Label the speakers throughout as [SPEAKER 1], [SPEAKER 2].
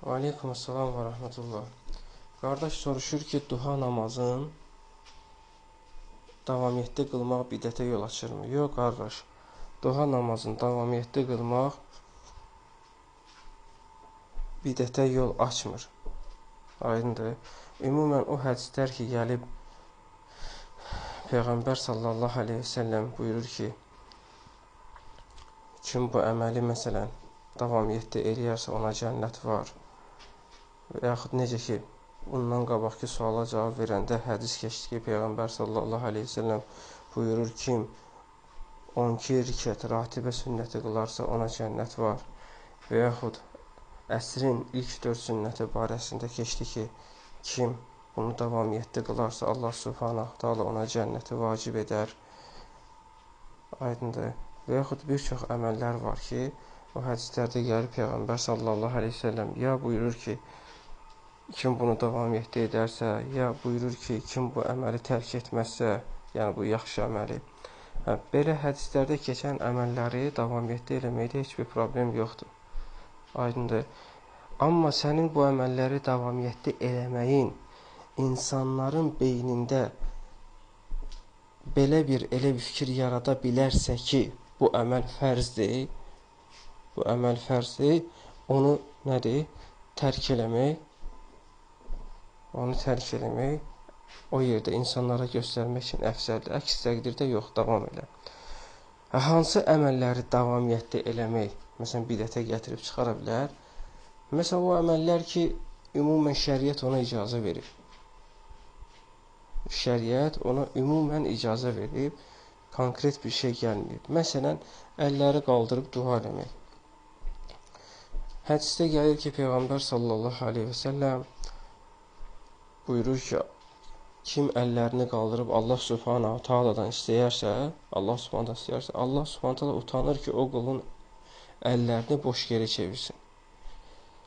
[SPEAKER 1] Aleykümselam və rəhmətullah. Qardaş soruşur ki, duha namazın davamiyyətli qılmaq bidətə yol açırmı? Yox, qardaş. Duha namazını davamiyyətli qılmaq bidətə yol açmır. Aydındır. Ümumən o hədislər ki, gəlib Peyğəmbər sallallahu aleyhi ve sellem buyurur ki, kim bu əməli məsələn davamiyyətli eləyərsə ona cənnət var. Və yaxud necə ki, bundan qabaqki suala cavab verəndə hədis keçdi ki, Peyğəmbər sallallahu aleyhi ve sellem buyurur, kim 12 rükət ratibə sünnəti qılarsa ona cənnət var. Və yaxud əsrin ilk 4 sünnəti barəsində keçdi ki, kim bunu davamiyyətli qılarsa Allah subhanahu taala ona cənnəti vacib edər. Aydındır. Və yaxud bir çox əməllər var ki, o hədislərdə gəlib Peyğəmbər sallallahu aleyhi ve sellem ya buyurur ki, kim bunu davamiyyətli edərsə, ya buyurur ki, kim bu əməli tərk etməzsə, yəni bu yaxşı əməli. Belə hədislərdə keçən əməlləri davamiyyətli eləməkdə heç bir problem yoxdur. Aydındır. Amma sənin bu əməlləri davamiyyətli eləməyin insanların beynində belə bir fikir yarada bilərsə ki, bu əməl fərzdir, onu nədir? Tərk eləmək, o yerdə insanlara göstərmək üçün əfsəldir. Əks təqdirdə yox, davam elə. Hansı əməlləri davamiyyətli eləmək, məsələn, bidətə gətirib çıxara bilər? Məsələn, o əməllər ki, ümumən şəriət ona icazə verir. Şəriət ona ümumən icazə verib, konkret bir şey gəlməyib. Məsələn, əlləri qaldırıb dua eləmək. Hədisdə gəlir ki, Peyğəmbər sallallahu aleyhi ve sellem buyurur ki, kim əllərini qaldırıb Allah subhanahu taaladan istəyərsə, Allah subhanahu taala utanır ki, o qulun əllərini boş yerə çevirsin.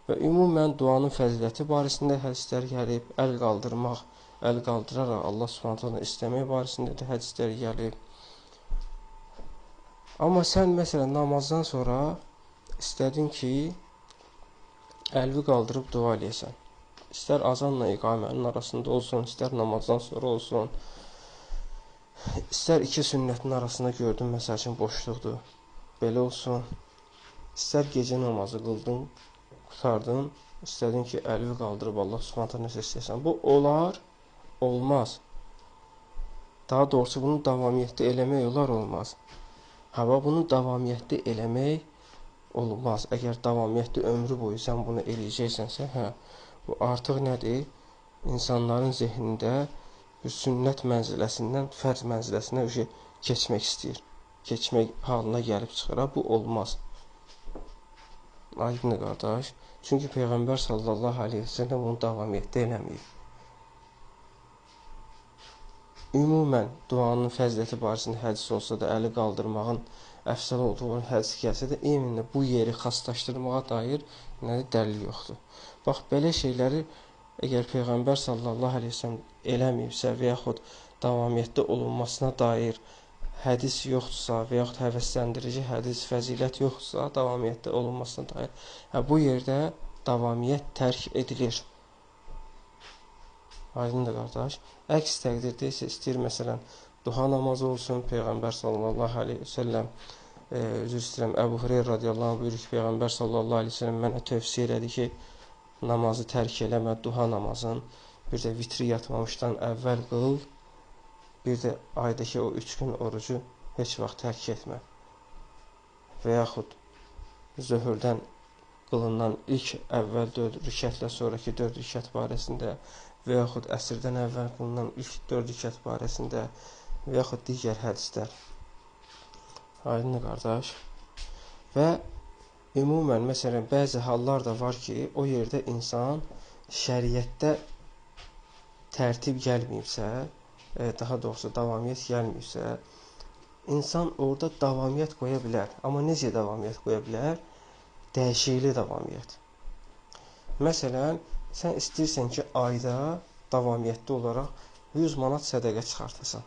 [SPEAKER 1] Və ümumən duanın fəziləti barəsində hədislər gəlib, əl qaldıraraq Allah subhanahu taala istəmək barəsində də hədislər gəlib. Amma sən məsələn namazdan sonra istədin ki, əlvi qaldırıb dua eləyəsən. İstər azanla iqamənin arasında olsun, istər namazdan sonra olsun, istər iki sünnətin arasında gördün, məsəl üçün boşluqdur, belə olsun, istər gecə namazı qıldın, qurtardın, istədin ki, əlvi qaldırıb Allah subhanahu taala istəyəsən. Bu olar, olmaz. Daha doğrusu bunu davamiyyətli eləmək olar, olmaz. Bunu davamiyyətli eləmək olmaz. Əgər davamiyyətli ömrü boyu sən bunu eləyəcəksənsə, bu artıq nədir? İnsanların zehnində bir sünnət mənziləsindən fərz mənziləsinə keçmək istəyir. Keçmək halına gəlib çıxır. Bu olmaz. Aydındır qardaş. Çünki Peyğəmbər sallallahu aleyhi ve sellem bunu davamiyyətli eləməyib. Ümumən duanın fəziləti barəsində hədis olsa da, əli qaldırmağın əfsəl olduğunu hədis gəlsə də, eynilə bu yeri xaslaşdırmağa dair dəlil yoxdur. Bax, belə şeyləri əgər Peyğəmbər sallallahu aleyhi ve sellem eləməyibsə və yaxud davamiyyətli olunmasına dair hədis yoxdursa və yaxud həvəsləndirici hədis, fəzilət yoxdursa, davamiyyətli olunmasına dair, bu yerdə davamiyyət tərk edilir. Aydındır qardaş. Əks təqdirdə isə istəyir, məsələn, duha namazı olsun, Peyğəmbər sallallahu aleyhi ve sellem, üzr istəyirəm, Əbu Hüreyra radiyallahu anh buyurur ki, Peyğəmbər sallallahu aleyhi ve sellem mənə tövsiyə elədi ki, namazı tərk eləmə, duha namazın, bir də vitri yatmamışdan əvvəl qıl, bir də aydakı o 3 gün orucu heç vaxt tərk etmə. Və yaxud zöhrdən qılınan ilk əvvəl 4 rükətlə sonraki 4 rükət barəsində və yaxud əsrdən əvvəl qılınan ilk 4 rükət barəsində və yaxud digər hədislər. Aydındır qardaş. Və ümumən, məsələn, bəzi hallar da var ki, o yerdə insan şəriətdə tərtib gəlməyibsə, daha doğrusu davamiyyət gəlməyibsə, insan orada davamiyyət qoya bilər. Amma necə davamiyyət qoya bilər? Dəyişikli davamiyyət. Məsələn, sən istəyirsən ki, ayda davamiyyətli olaraq 100 manat sədəqə çıxartasan.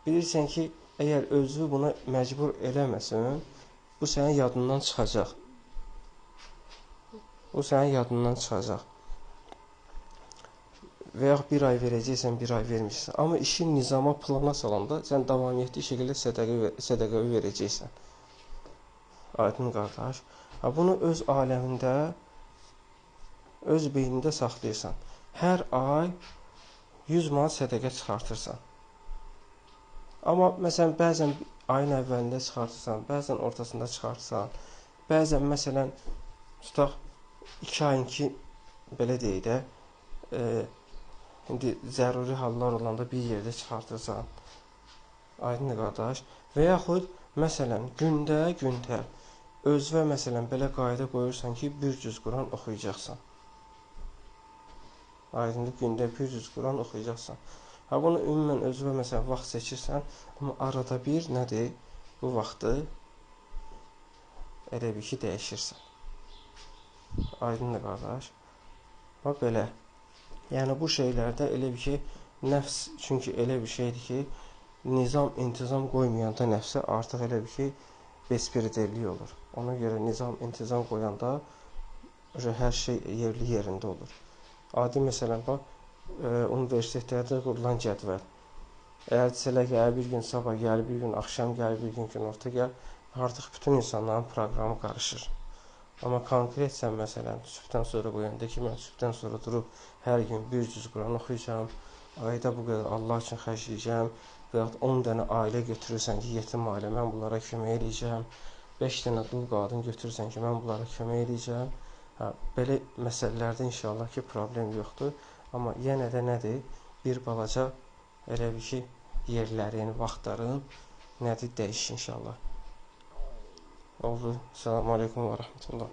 [SPEAKER 1] Bilirsən ki, əgər özü buna məcbur eləməsin, bu sənin yadından çıxacaq. o sənin yadından çıxacaq. Və yaxud bir ay verəcəksən, bir ay vermişsən. Amma işin nizama, plana salanda sən davamiyyətli şəkildə sədəqə verəcəksən. Aydın qardaş. Bunu öz aləmində, öz beynində saxlayırsan. Hər ay 100 manat sədəqə çıxartırsan. Amma məsələn, bəzən ayın əvvəlində çıxartırsan, bəzən ortasında çıxartırsan, bəzən məsələn, tutaq 2 ayın ki, belə deyək də, indi zəruri hallar olanda bir yerdə çıxartırsan. Aydın qardaş. Və yaxud, məsələn, gündə özvə məsələn, belə qayda qoyursan ki, bir cüz Quran oxuyacaqsan. Aydın gündə bir cüz Quran oxuyacaqsan. Bunu ümumən özvə məsələn, vaxt seçirsən, amma arada bir nədir? Bu vaxtı elə bir ki, dəyişirsən. Aydın qardaş. Belə. Yəni, bu şeylərdə elə bir ki, nəfs çünki elə bir şeydir ki, nizam, intizam qoymayanda nəfsə artıq elə bir ki, besbirdellik olur. Ona görə nizam, intizam qoyanda hər şey yerli yerində olur. Adi məsələn, universitetlərdə qurulan cədvəl. Əgər desələr ki, bir gün sabah gəl, bir gün axşam gəl, bir gün günorta gəl, artıq bütün insanların proqramı qarışır. Amma konkretsən məsələn, sübhdən sonra qoyanda ki, mən sübhdən sonra durub hər gün bir cüz Quran oxuyacağam, ayda bu qədər Allah üçün xərcləyəcəm və yaxud 10 dənə ailə götürürsən ki, yetim ailə, mən bunlara kömək edəcəm, 5 dənə dul qadın götürürsən ki, mən bunlara kömək edəcəm. Belə məsələlərdə inşallah ki, problem yoxdur. Amma yenə də nədir? Bir balaca elə bir ki, yerlərin, vaxtların nədir? Dəyişir inşallah. Oldu. Selamun Aleyküm və Rəhmətullah.